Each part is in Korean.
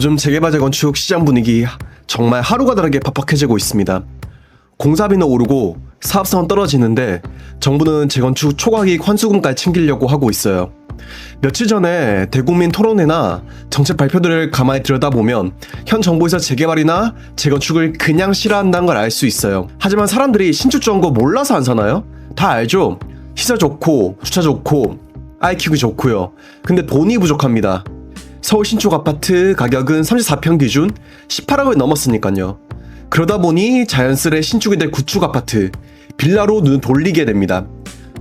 요즘 재개발 재건축 시장 분위기 정말 하루가 다르게 팍팍해지고 있습니다. 공사비는 오르고 사업성은 떨어지는데 정부는 재건축 초과이익 환수금까지 챙기려고 하고 있어요. 며칠 전에 대국민 토론회나 정책 발표들을 가만히 들여다보면 현 정부에서 재개발이나 재건축을 그냥 싫어한다는 걸 알 수 있어요. 하지만 사람들이 신축 좋은 거 몰라서 안 사나요? 다 알죠? 시설 좋고 주차 좋고 아이 키우기 좋고요. 근데 돈이 부족합니다. 서울 신축 아파트 가격은 34평 기준 18억을 넘었으니까요. 그러다 보니 자연스레 신축이 될 구축 아파트, 빌라로 눈을 돌리게 됩니다.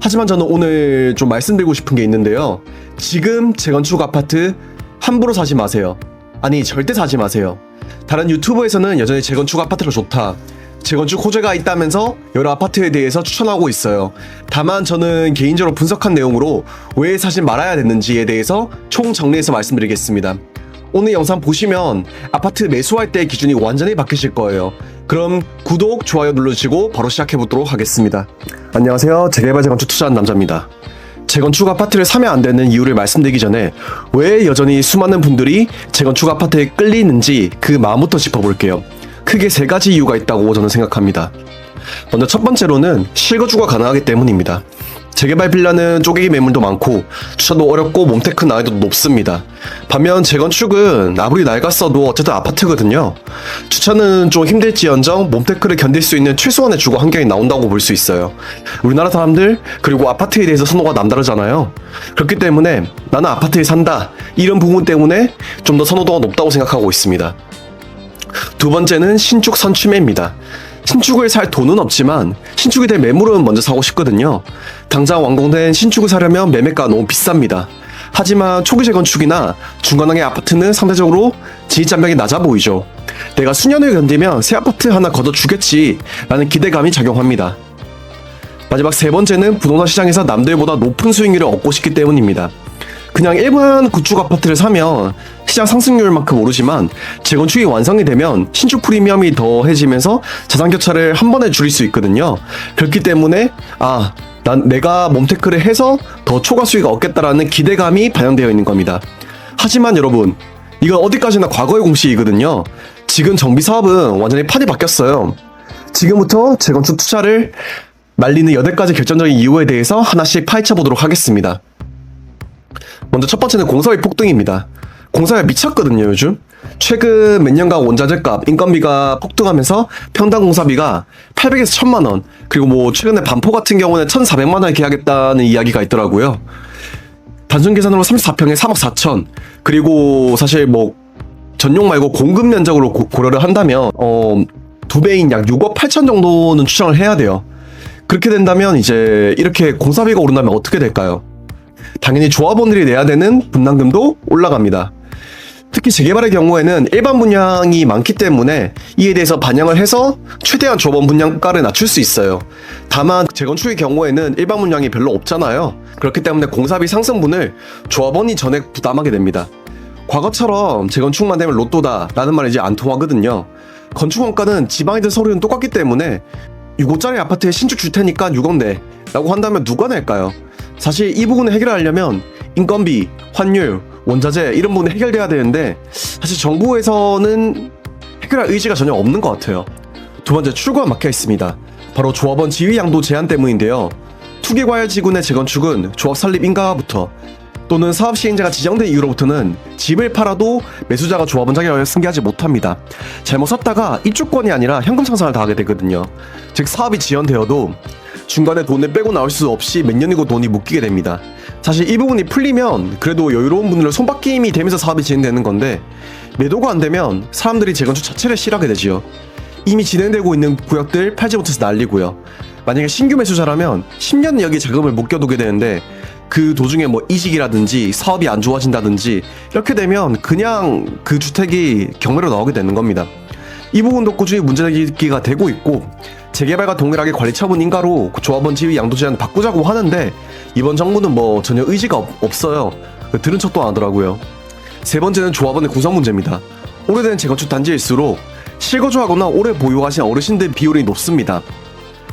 하지만 저는 오늘 좀 말씀드리고 싶은 게 있는데요. 지금 재건축 아파트 함부로 사지 마세요. 아니, 절대 사지 마세요. 다른 유튜버에서는 여전히 재건축 아파트가 좋다, 재건축 호재가 있다면서 여러 아파트에 대해서 추천하고 있어요. 다만 저는 개인적으로 분석한 내용으로 왜 사지 말아야 되는지에 대해서 총 정리해서 말씀드리겠습니다. 오늘 영상 보시면 아파트 매수할 때 기준이 완전히 바뀌실 거예요. 그럼 구독, 좋아요 눌러주시고 바로 시작해보도록 하겠습니다. 안녕하세요. 재개발 재건축 투자한 남자입니다. 재건축 아파트를 사면 안 되는 이유를 말씀드리기 전에 왜 여전히 수많은 분들이 재건축 아파트에 끌리는지 그 마음부터 짚어볼게요. 크게 세 가지 이유가 있다고 저는 생각합니다. 먼저 첫 번째로는 실거주가 가능하기 때문입니다. 재개발 빌라는 쪼개기 매물도 많고 주차도 어렵고 몸테크 난이도도 높습니다. 반면 재건축은 아무리 낡았어도 어쨌든 아파트거든요. 주차는 좀 힘들지언정 몸테크를 견딜 수 있는 최소한의 주거 환경이 나온다고 볼 수 있어요. 우리나라 사람들 그리고 아파트에 대해서 선호가 남다르잖아요. 그렇기 때문에 나는 아파트에 산다, 이런 부분 때문에 좀 더 선호도가 높다고 생각하고 있습니다. 두 번째는 신축 선취매입니다. 신축을 살 돈은 없지만 신축이 될 매물은 먼저 사고 싶거든요. 당장 완공된 신축을 사려면 매매가가 너무 비쌉니다. 하지만 초기 재건축이나 중간항의 아파트는 상대적으로 진입장벽이 낮아 보이죠. 내가 수년을 견디면 새 아파트 하나 걷어주겠지 라는 기대감이 작용합니다. 마지막 세 번째는 부동산 시장에서 남들보다 높은 수익률을 얻고 싶기 때문입니다. 그냥 일반 구축 아파트를 사면 시장 상승률만큼 오르지만 재건축이 완성이 되면 신축 프리미엄이 더해지면서 자산 교차를 한 번에 줄일 수 있거든요. 그렇기 때문에 내가 몸테크를 해서 더 초과 수익을 얻겠다라는 기대감이 반영되어 있는 겁니다. 하지만 여러분, 이건 어디까지나 과거의 공식이거든요. 지금 정비 사업은 완전히 판이 바뀌었어요. 지금부터 재건축 투자를 말리는 8가지 결정적인 이유에 대해서 하나씩 파헤쳐 보도록 하겠습니다. 먼저 첫 번째는 공사비 폭등입니다. 공사가 미쳤거든요, 요즘. 최근 몇 년간 원자재값, 인건비가 폭등하면서 평당 공사비가 800에서 1000만원, 그리고 최근에 반포 같은 경우는 1400만원에 계약했다는 이야기가 있더라고요. 단순 계산으로 34평에 3억 4천, 그리고 사실 전용 말고 공급 면적으로 고려를 한다면 2배인 약 6억 8천 정도는 추정을 해야 돼요. 그렇게 된다면 이제 이렇게 공사비가 오른다면 어떻게 될까요? 당연히 조합원들이 내야 되는 분담금도 올라갑니다. 특히 재개발의 경우에는 일반 분양이 많기 때문에 이에 대해서 반영을 해서 최대한 조합원 분양가를 낮출 수 있어요. 다만 재건축의 경우에는 일반 분양이 별로 없잖아요. 그렇기 때문에 공사비 상승분을 조합원이 전액 부담하게 됩니다. 과거처럼 재건축만 되면 로또다 라는 말이 이제 안 통하거든요. 건축원가는 지방이든 서울이든 똑같기 때문에 6억짜리 아파트에 신축 줄 테니까 6억 내 라고 한다면 누가 낼까요? 사실 이 부분을 해결하려면 인건비, 환율, 원자재 이런 부분이 해결돼야 되는데 사실 정부에서는 해결할 의지가 전혀 없는 것 같아요. 두 번째, 출구가 막혀 있습니다. 바로 조합원 지위 양도 제한 때문인데요. 투기과열지구내 재건축은 조합 설립 인가부터 또는 사업 시행자가 지정된 이후로부터는 집을 팔아도 매수자가 조합원 자격을 승계하지 못합니다. 잘못 샀다가 입주권이 아니라 현금 청산을 당하게 되거든요. 즉 사업이 지연되어도 중간에 돈을 빼고 나올 수 없이 몇 년이고 돈이 묶이게 됩니다. 사실 이 부분이 풀리면 그래도 여유로운 분들은 손바뀜이 되면서 사업이 진행되는 건데 매도가 안 되면 사람들이 재건축 자체를 싫어하게 되지요. 이미 진행되고 있는 구역들 팔지 못해서 난리고요. 만약에 신규 매수자라면 10년은 여기 자금을 묶여두게 되는데 그 도중에 이직이라든지 사업이 안 좋아진다든지 이렇게 되면 그냥 그 주택이 경매로 나오게 되는 겁니다. 이 부분도 꾸준히 문제제기가 되고 있고 재개발과 동일하게 관리 처분 인가로 조합원 지위 양도 제한 바꾸자고 하는데 이번 정부는 전혀 의지가 없어요. 들은 척도 안 하더라고요. 세 번째는 조합원의 구성 문제입니다. 오래된 재건축 단지일수록 실거주하거나 오래 보유하신 어르신들 비율이 높습니다.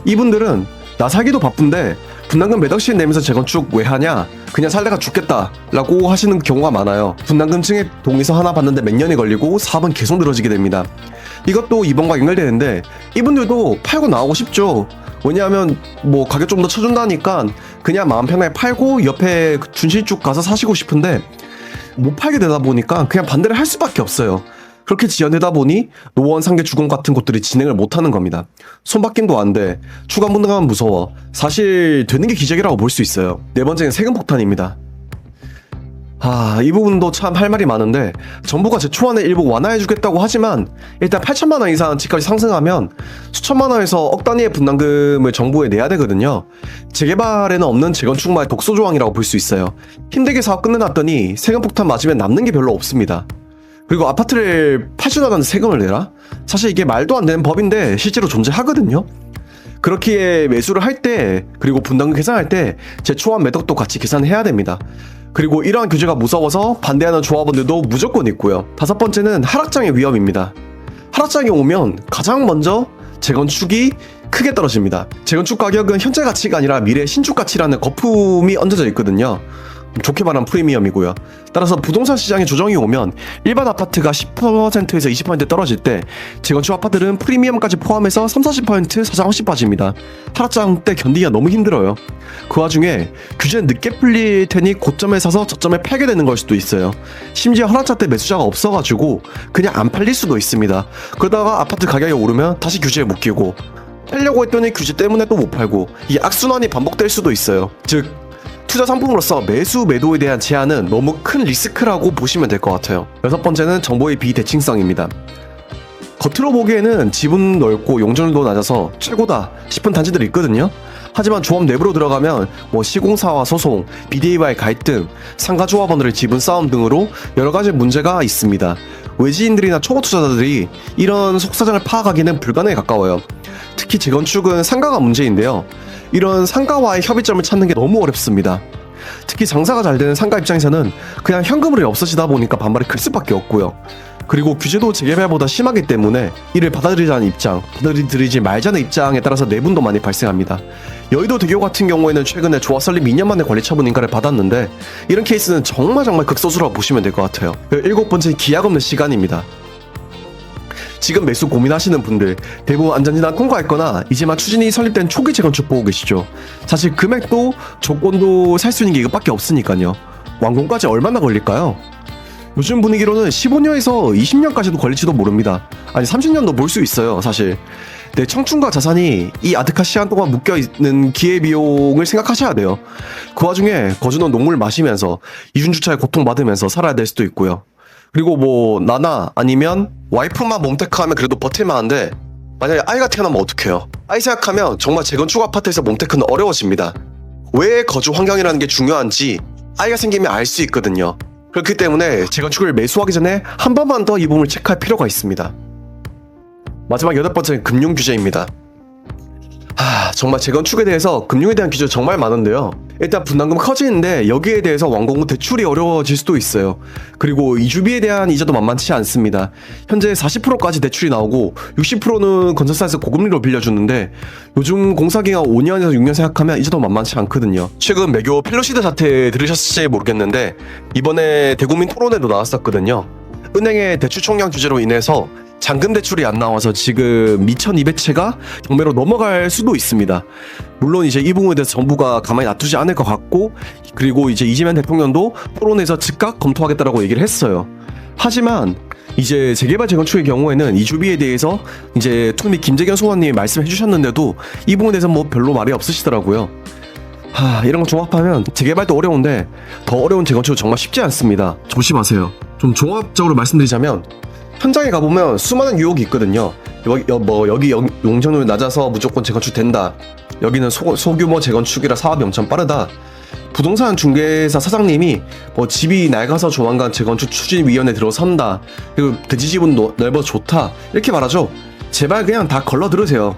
이분들은 나 살기도 바쁜데 분담금 몇 억씩 내면서 재건축 왜 하냐? 그냥 살다가 죽겠다 라고 하시는 경우가 많아요. 분담금 증액 동의서 하나 받는데 몇 년이 걸리고 사업은 계속 늘어지게 됩니다. 이것도 이번과 연결되는데 이분들도 팔고 나오고 싶죠. 왜냐하면 뭐 가격 좀 더 쳐준다니까 그냥 마음 편하게 팔고 옆에 준실쭉 가서 사시고 싶은데 못 팔게 되다 보니까 그냥 반대를 할 수밖에 없어요. 그렇게 지연되다 보니 노원, 상계, 주공 같은 곳들이 진행을 못하는 겁니다. 손바뀜도 안 돼. 추가 분담금은 무서워. 사실 되는 게 기적이라고 볼 수 있어요. 네 번째는 세금 폭탄입니다. 이 부분도 참 할 말이 많은데 정부가 제 초안에 일부 완화해주겠다고 하지만 일단 8천만 원 이상 집값이 상승하면 수천만 원에서 억 단위의 분담금을 정부에 내야 되거든요. 재개발에는 없는 재건축마의 독소조항이라고 볼 수 있어요. 힘들게 사업 끝내놨더니 세금 폭탄 맞으면 남는 게 별로 없습니다. 그리고 아파트를 팔주하는데 세금을 내라? 사실 이게 말도 안 되는 법인데 실제로 존재하거든요. 그렇기에 매수를 할 때 그리고 분담금 계산할 때 제 초안 매덕도 같이 계산해야 됩니다. 그리고 이러한 규제가 무서워서 반대하는 조합원들도 무조건 있고요. 다섯 번째는 하락장의 위험입니다. 하락장이 오면 가장 먼저 재건축이 크게 떨어집니다. 재건축 가격은 현재 가치가 아니라 미래 신축 가치라는 거품이 얹어져 있거든요. 좋게 말하면 프리미엄이고요. 따라서 부동산 시장에 조정이 오면 일반 아파트가 10%에서 20% 떨어질 때 재건축 아파트는 프리미엄까지 포함해서 30-40% 사장없이 빠집니다. 하락장 때 견디기가 너무 힘들어요. 그 와중에 규제는 늦게 풀릴 테니 고점에 사서 저점에 팔게 되는 걸 수도 있어요. 심지어 하락장 때 매수자가 없어가지고 그냥 안 팔릴 수도 있습니다. 그러다가 아파트 가격이 오르면 다시 규제에 묶이고 팔려고 했더니 규제 때문에 또 못 팔고 이 악순환이 반복될 수도 있어요. 즉 투자 상품으로서 매수 매도에 대한 제한은 너무 큰 리스크라고 보시면 될 것 같아요. 여섯 번째는 정보의 비대칭성입니다. 겉으로 보기에는 지분 넓고 용적률도 낮아서 최고다 싶은 단지들이 있거든요. 하지만 조합 내부로 들어가면 시공사와 소송, BDA와의 갈등, 상가조합원들의 지분 싸움 등으로 여러 가지 문제가 있습니다. 외지인들이나 초보 투자자들이 이런 속사정을 파악하기는 불가능에 가까워요. 특히 재건축은 상가가 문제인데요. 이런 상가와의 협의점을 찾는 게 너무 어렵습니다. 특히 장사가 잘 되는 상가 입장에서는 그냥 현금으로 없어지다 보니까 반발이 클 수밖에 없고요. 그리고 규제도 재개발보다 심하기 때문에 이를 받아들이자는 입장, 받아들이지 말자는 입장에 따라서 내분도 많이 발생합니다. 여의도 대교 같은 경우에는 최근에 조합 설립 2년 만에 관리처분 인가를 받았는데 이런 케이스는 정말 극소수라고 보시면 될 것 같아요. 일곱 번째, 기약 없는 시간입니다. 지금 매수 고민하시는 분들 대부분 안전진단 통과했거나 이제만 추진이 설립된 초기 재건축 보고 계시죠. 사실 금액도 조건도 살 수 있는 게 이것밖에 없으니까요. 완공까지 얼마나 걸릴까요? 요즘 분위기로는 15년에서 20년까지도 걸릴지도 모릅니다. 아니 30년도 볼 수 있어요. 사실 내 청춘과 자산이 이 아득한 시간 동안 묶여있는 기회비용을 생각하셔야 돼요. 그 와중에 거주는 녹물 마시면서 이중주차에 고통받으면서 살아야 될 수도 있고요. 그리고 나나 아니면 와이프만 몸테크하면 그래도 버틸만한데 만약에 아이가 태어나면 어떡해요? 아이 생각하면 정말 재건축 아파트에서 몸테크는 어려워집니다. 왜 거주 환경이라는 게 중요한지 아이가 생기면 알 수 있거든요. 그렇기 때문에 재건축을 매수하기 전에 한 번만 더 이 부분을 체크할 필요가 있습니다. 마지막 여덟 번째는 금융 규제입니다. 정말 재건축에 대해서 금융에 대한 규제 정말 많은데요. 일단 분담금 커지는데 여기에 대해서 완공 후 대출이 어려워질 수도 있어요. 그리고 이주비에 대한 이자도 만만치 않습니다. 현재 40%까지 대출이 나오고 60%는 건설사에서 고금리로 빌려주는데 요즘 공사기간 5년에서 6년 생각하면 이자도 만만치 않거든요. 최근 매교 펠로시드 사태 들으셨을지 모르겠는데 이번에 대국민 토론회도 나왔었거든요. 은행의 대출 총량 규제로 인해서 잔금 대출이 안 나와서 지금 2,200채가 경매로 넘어갈 수도 있습니다. 물론 이제 이 부분에 대해서 정부가 가만히 놔두지 않을 것 같고, 그리고 이제 이재명 대통령도 토론에서 즉각 검토하겠다라고 얘기를 했어요. 하지만 이제 재개발 재건축의 경우에는 이주비에 대해서 이제 투미 김재견 소장님이 말씀해 주셨는데도 이 부분에 대해서 별로 말이 없으시더라고요. 이런 거 종합하면 재개발도 어려운데 더 어려운 재건축은 정말 쉽지 않습니다. 조심하세요. 좀 종합적으로 말씀드리자면 현장에 가보면 수많은 유혹이 있거든요. 여기 용적률이 낮아서 무조건 재건축 된다. 여기는 소규모 재건축이라 사업이 엄청 빠르다. 부동산 중개사 사장님이 집이 낡아서 조만간 재건축 추진위원회에 들어선다. 그리고 대지지분 넓어 좋다. 이렇게 말하죠. 제발 그냥 다 걸러 들으세요.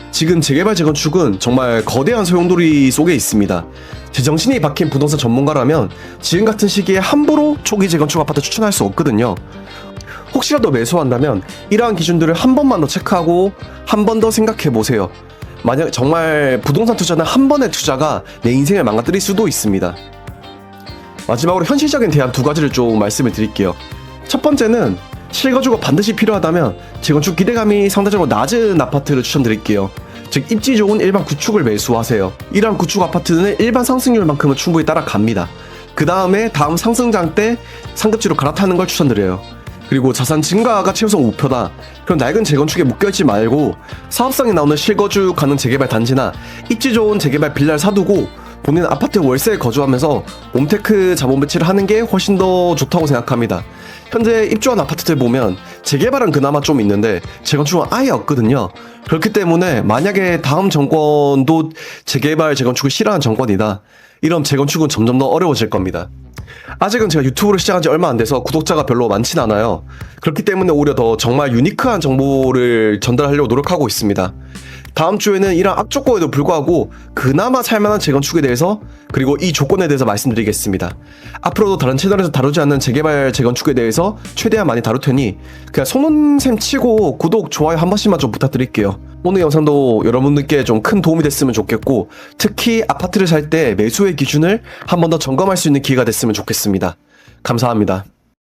지금 재개발 재건축은 정말 거대한 소용돌이 속에 있습니다. 제정신이 박힌 부동산 전문가라면 지금 같은 시기에 함부로 초기 재건축 아파트 추천할 수 없거든요. 혹시라도 매수한다면 이러한 기준들을 한 번만 더 체크하고 한 번 더 생각해 보세요. 만약 정말 부동산 투자는 한 번의 투자가 내 인생을 망가뜨릴 수도 있습니다. 마지막으로 현실적인 대안 두 가지를 좀 말씀을 드릴게요. 첫 번째는 실거주가 반드시 필요하다면 재건축 기대감이 상대적으로 낮은 아파트를 추천드릴게요. 즉 입지 좋은 일반 구축을 매수하세요. 이러한 구축 아파트는 일반 상승률만큼은 충분히 따라갑니다. 그 다음에 다음 상승장 때 상급지로 갈아타는 걸 추천드려요. 그리고 자산 증가가 최우선 목표다. 그럼 낡은 재건축에 묶여있지 말고 사업성이 나오는 실거주 가능 재개발 단지나 입지 좋은 재개발 빌라를 사두고 본인 아파트 월세에 거주하면서 홈테크 자본 배치를 하는 게 훨씬 더 좋다고 생각합니다. 현재 입주한 아파트들 보면 재개발은 그나마 좀 있는데 재건축은 아예 없거든요. 그렇기 때문에 만약에 다음 정권도 재개발 재건축을 싫어하는 정권이다, 이런 재건축은 점점 더 어려워질 겁니다. 아직은 제가 유튜브를 시작한 지 얼마 안 돼서 구독자가 별로 많진 않아요. 그렇기 때문에 오히려 더 정말 유니크한 정보를 전달하려고 노력하고 있습니다. 다음 주에는 이런 악조건에도 불구하고 그나마 살만한 재건축에 대해서, 그리고 이 조건에 대해서 말씀드리겠습니다. 앞으로도 다른 채널에서 다루지 않는 재개발 재건축에 대해서 최대한 많이 다룰 테니 그냥 속눈샘 치고 구독, 좋아요 한 번씩만 좀 부탁드릴게요. 오늘 영상도 여러분들께 좀 큰 도움이 됐으면 좋겠고, 특히 아파트를 살 때 매수의 기준을 한 번 더 점검할 수 있는 기회가 됐으면 좋겠습니다. 감사합니다.